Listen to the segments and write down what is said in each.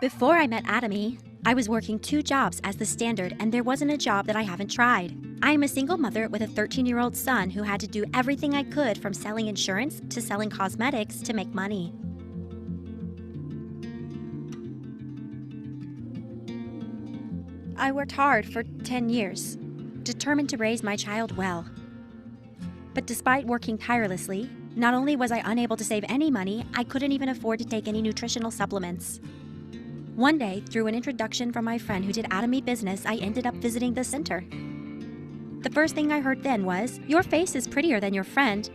Before I met Atomy, I was working 2 jobs as the standard, and there wasn't a job that I haven't tried. I am a single mother with a 13-year-old son who had to do everything I could, from selling insurance to selling cosmetics, to make money. I worked hard for 10 years, determined to raise my child well. But despite working tirelessly, not only was I unable to save any money, I couldn't even afford to take any nutritional supplements. One day, through an introduction from my friend who did Atomy business, I ended up visiting the center. The first thing I heard then was, "Your face is prettier than your friend,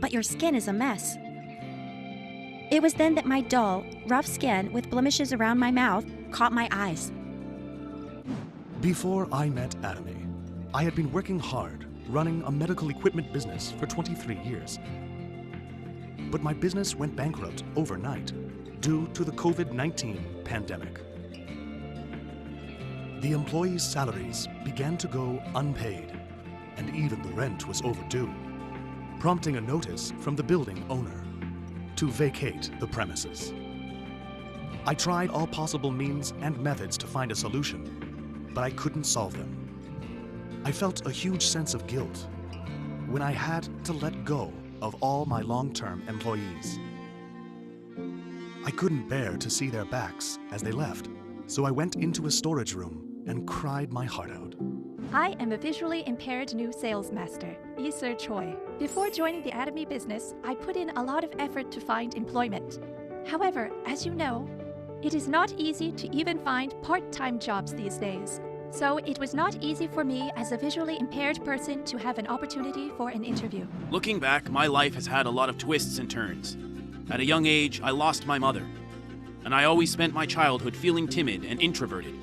but your skin is a mess." It was then that my dull, rough skin with blemishes around my mouth caught my eyes. Before I met Atomy, I had been working hard, running a medical equipment business for 23 years. But my business went bankrupt overnight due to the COVID-19 pandemic. The employees' salaries began to go unpaid, and even the rent was overdue, prompting a notice from the building owner to vacate the premises. I tried all possible means and methods to find a solution, but I couldn't solve them. I felt a huge sense of guilt when I had to let go of all my long-term employees. I couldn't bear to see their backs as they left, so I went into a storage room and cried my heart out. I am a visually impaired new sales master, Yi Choi. Before joining the Atomy business, I put in a lot of effort to find employment. However, as you know, it is not easy to even find part-time jobs these days. So it was not easy for me as a visually impaired person to have an opportunity for an interview. Looking back, my life has had a lot of twists and turns. At a young age, I lost my mother, and I always spent my childhood feeling timid and introverted.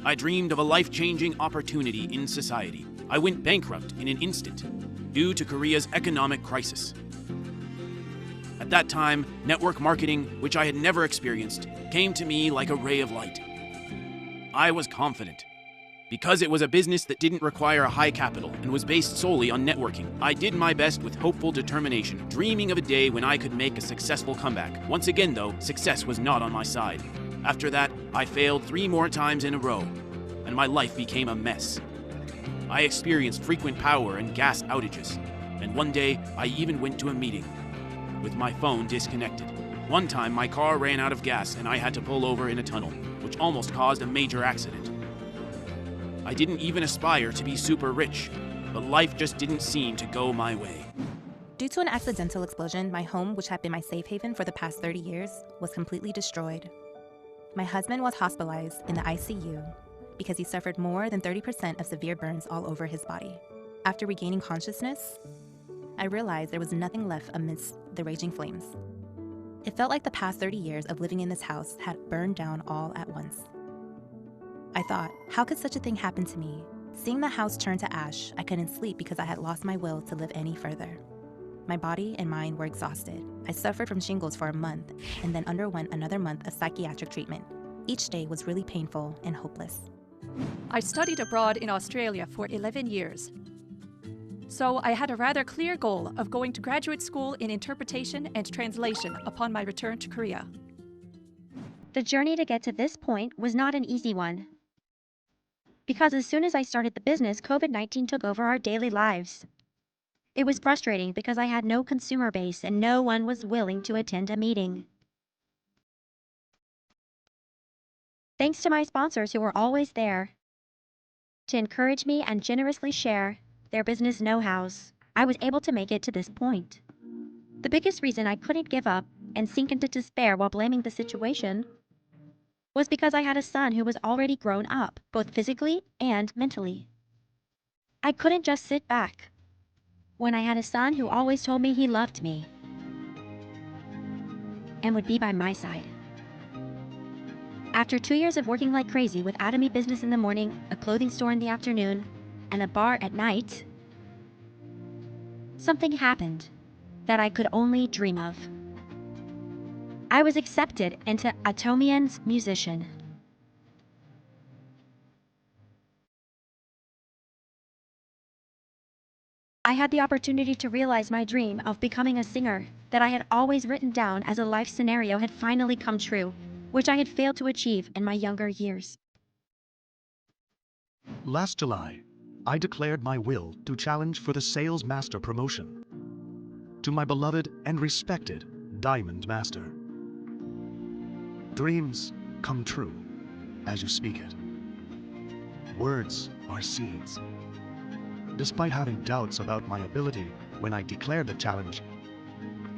I dreamed of a life-changing opportunity in society. I went bankrupt in an instant due to Korea's economic crisis. At that time, network marketing, which I had never experienced, came to me like a ray of light. I was confident. Because it was a business that didn't require a high capital and was based solely on networking, I did my best with hopeful determination, dreaming of a day when I could make a successful comeback. Once again, though, success was not on my side. After that, I failed 3 more times in a row, and my life became a mess. I experienced frequent power and gas outages, and one day, I even went to a meeting with my phone disconnected. One time, my car ran out of gas and I had to pull over in a tunnel, which almost caused a major accident. I didn't even aspire to be super rich, but life just didn't seem to go my way. Due to an accidental explosion, my home, which had been my safe haven for the past 30 years, was completely destroyed. My husband was hospitalized in the ICU because he suffered more than 30% of severe burns all over his body. After regaining consciousness, I realized there was nothing left amidst the raging flames. It felt like the past 30 years of living in this house had burned down all at once. I thought, how could such a thing happen to me? Seeing the house turn to ash, I couldn't sleep because I had lost my will to live any further. My body and mind were exhausted. I suffered from shingles for a month and then underwent another month of psychiatric treatment. Each day was really painful and hopeless. I studied abroad in Australia for 11 years. So I had a rather clear goal of going to graduate school in interpretation and translation upon my return to Korea. The journey to get to this point was not an easy one, because as soon as I started the business, COVID-19 took over our daily lives. It was frustrating because I had no consumer base and no one was willing to attend a meeting. Thanks to my sponsors who were always there to encourage me and generously share their business know-hows, I was able to make it to this point. The biggest reason I couldn't give up and sink into despair while blaming the situation was because I had a son who was already grown up, both physically and mentally. I couldn't just sit back when I had a son who always told me he loved me and would be by my side. After 2 years of working like crazy with Atomy business in the morning, a clothing store in the afternoon, and a bar at night, something happened that I could only dream of. I was accepted into Atomy's musician. I had the opportunity to realize my dream of becoming a singer that I had always written down as a life scenario had finally come true. which I had failed to achieve in my younger years. Last July, I declared my will to challenge for the Sales Master promotion to my beloved and respected Diamond Master. Dreams come true as you speak it. Words are seeds. Despite having doubts about my ability when I declared the challenge,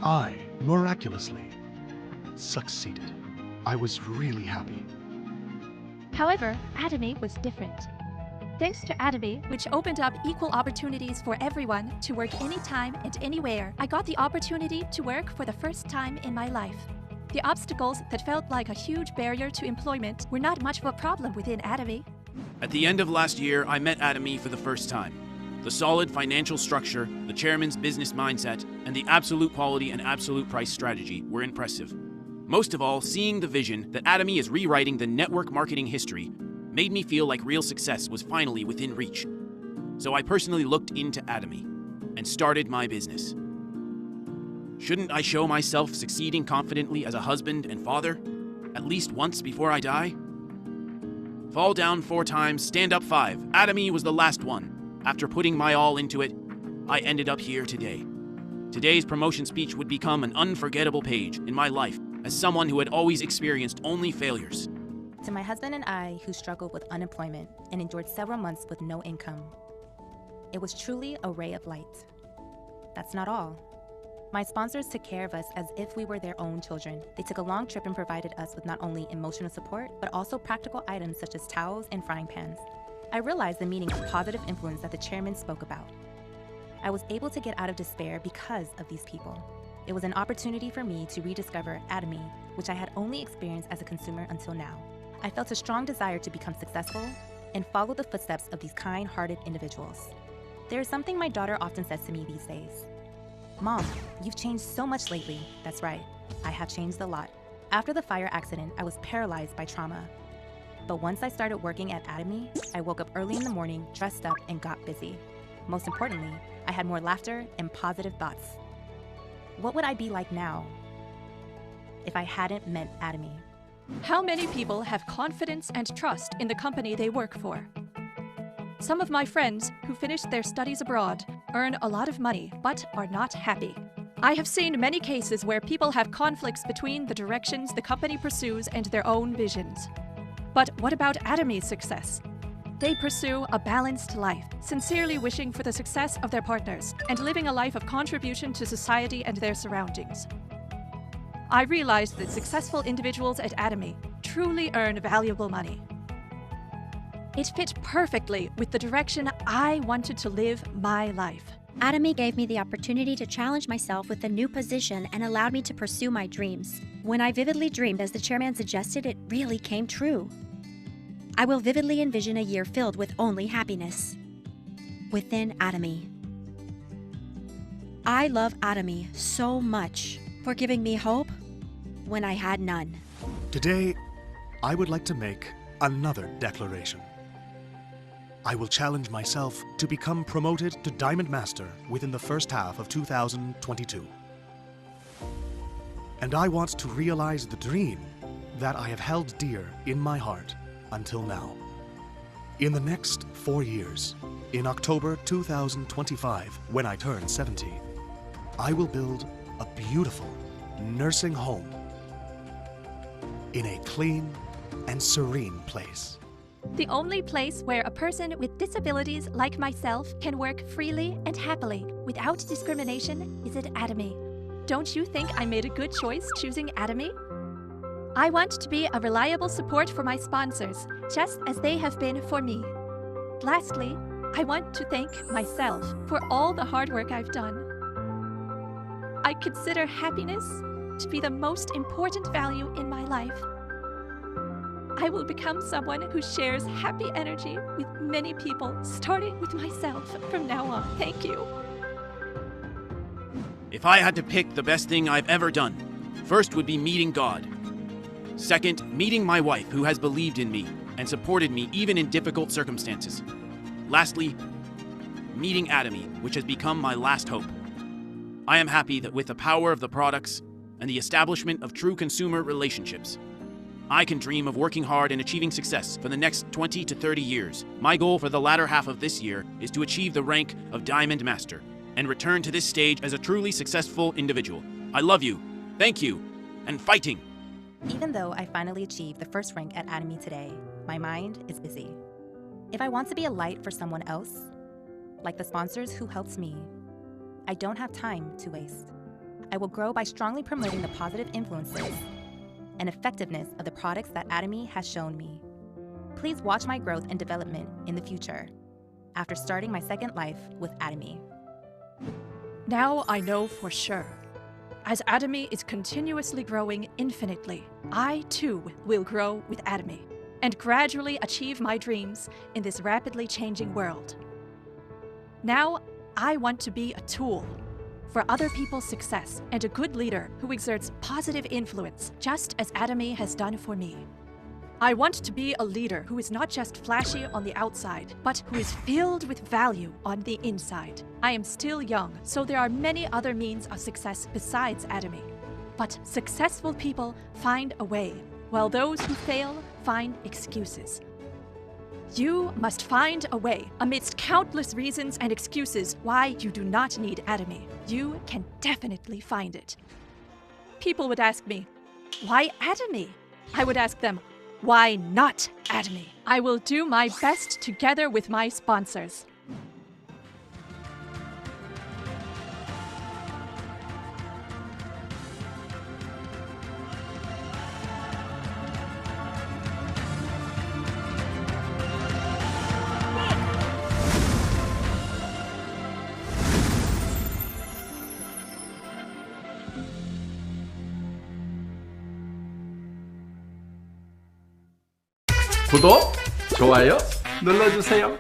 I miraculously succeeded. I was really happy. However, Atomy was different. Thanks to Atomy, which opened up equal opportunities for everyone to work anytime and anywhere, I got the opportunity to work for the first time in my life. The obstacles that felt like a huge barrier to employment were not much of a problem within Atomy. At the end of last year, I met Atomy for the first time. The solid financial structure, the chairman's business mindset, and the absolute quality and absolute price strategy were impressive. Most of all, seeing the vision that Atomy is rewriting the network marketing history made me feel like real success was finally within reach. So I personally looked into Atomy and started my business. Shouldn't I show myself succeeding confidently as a husband and father, at least once before I die? Fall down 4 times, stand up 5. Atomy was the last one. After putting my all into it, I ended up here today. Today's promotion speech would become an unforgettable page in my life as someone who had always experienced only failures. To my husband and I, who struggled with unemployment and endured several months with no income, it was truly a ray of light. That's not all. My sponsors took care of us as if we were their own children. They took a long trip and provided us with not only emotional support, but also practical items such as towels and frying pans. I realized the meaning of positive influence that the chairman spoke about. I was able to get out of despair because of these people. It was an opportunity for me to rediscover Atomy, which I had only experienced as a consumer until now. I felt a strong desire to become successful and follow the footsteps of these kind-hearted individuals. There is something my daughter often says to me these days. Mom, you've changed so much lately. That's right, I have changed a lot. After the fire accident, I was paralyzed by trauma. But once I started working at Atomy, I woke up early in the morning, dressed up, and got busy. Most importantly, I had more laughter and positive thoughts. What would I be like now if I hadn't met Atomy? How many people have confidence and trust in the company they work for? Some of my friends who finished their studies abroad earn a lot of money but are not happy. I have seen many cases where people have conflicts between the directions the company pursues and their own visions. But what about Atomy's success? They pursue a balanced life, sincerely wishing for the success of their partners and living a life of contribution to society and their surroundings. I realized that successful individuals at Atomy truly earn valuable money. It fit perfectly with the direction I wanted to live my life. Atomy gave me the opportunity to challenge myself with a new position and allowed me to pursue my dreams. When I vividly dreamed as the chairman suggested, it really came true. I will vividly envision a year filled with only happiness. Within Atomy. I love Atomy so much for giving me hope when I had none. Today, I would like to make another declaration. I will challenge myself to become promoted to Diamond Master within the first half of 2022. And I want to realize the dream that I have held dear in my heart until now. In the next 4 years, in October 2025, when I turn 70, I will build a beautiful nursing home in a clean and serene place. The only place where a person with disabilities like myself can work freely and happily without discrimination is at Atomy. Don't you think I made a good choice choosing Atomy? I want to be a reliable support for my sponsors, just as they have been for me. Lastly, I want to thank myself for all the hard work I've done. I consider happiness to be the most important value in my life. I will become someone who shares happy energy with many people, starting with myself from now on. Thank you. If I had to pick the best thing I've ever done, first would be meeting God. Second, meeting my wife, who has believed in me and supported me even in difficult circumstances. Lastly, meeting Atomy, which has become my last hope. I am happy that with the power of the products and the establishment of true consumer relationships, I can dream of working hard and achieving success for the next 20 to 30 years. My goal for the latter half of this year is to achieve the rank of Diamond Master and return to this stage as a truly successful individual. I love you, thank you, and fighting! Even though I finally achieved the first rank at Atomy today, my mind is busy. If I want to be a light for someone else, like the sponsors who helped me, I don't have time to waste. I will grow by strongly promoting the positive influences and effectiveness of the products that Atomy has shown me. Please watch my growth and development in the future after starting my second life with Atomy. Now I know for sure. As Atomy is continuously growing infinitely, I too will grow with Atomy and gradually achieve my dreams in this rapidly changing world. Now I want to be a tool for other people's success and a good leader who exerts positive influence, just as Atomy has done for me. I want to be a leader who is not just flashy on the outside, but who is filled with value on the inside. I am still young, so there are many other means of success besides Atomy. But successful people find a way, while those who fail find excuses. You must find a way, amidst countless reasons and excuses why you do not need Atomy. You can definitely find it. People would ask me, why Atomy? I would ask them, why not Atomy? I will do my best together with my sponsors. 구독, 좋아요 눌러주세요.